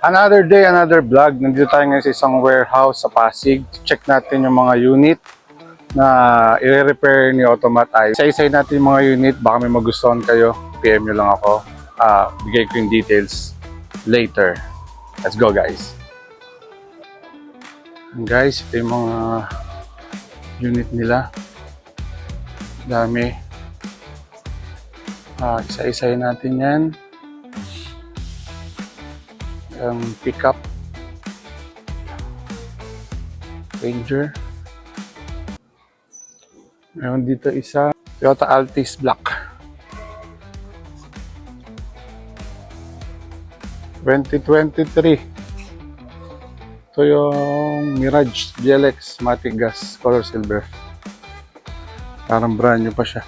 Another day, another vlog. Nandito tayo ngayon sa isang warehouse sa Pasig. Check natin yung mga unit na i-repair ni Automat Ay. Isa-isay natin yung mga unit. Baka may magustuhan kayo. PM nyo lang ako. Bigay ko yung details later. Let's go, guys. And guys, ito yung mga unit nila. Dami. Isa-isay natin yan. Pickup Ranger. Meron dito isa Toyota Altis Black 2023. Ito yung Mirage GLX Matic Gas color silver, parang brand new pa siya.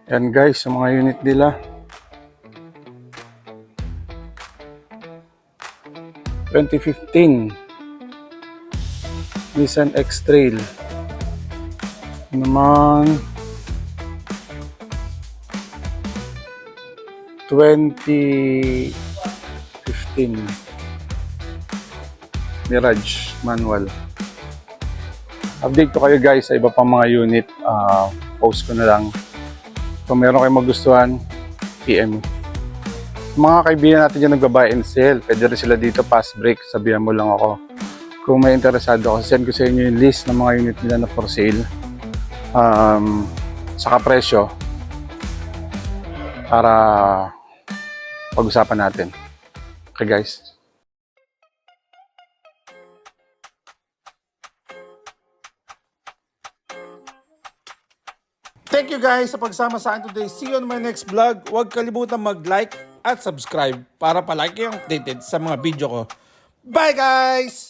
Yan guys, yung mga unit nila. 2015 Nissan X-Trail. Naman 2015 Mirage manual. Update ko kayo guys sa iba pang mga unit. Post ko na lang. Kung meron kayong magustuhan, PM. Mga kaibigan natin dyan nagba-buy and sell. Pwede rin sila dito pass break. Sabihan mo lang ako. Kung may interesado ako, send ko sa inyo yung list ng mga unit nila na for sale. Saka presyo. Para pag-usapan natin. Okay guys. Thank you guys sa pagsama sa akin today. See you on my next vlog. Huwag kalimutan mag-like at subscribe para palagi kayong updated sa mga video ko. Bye guys!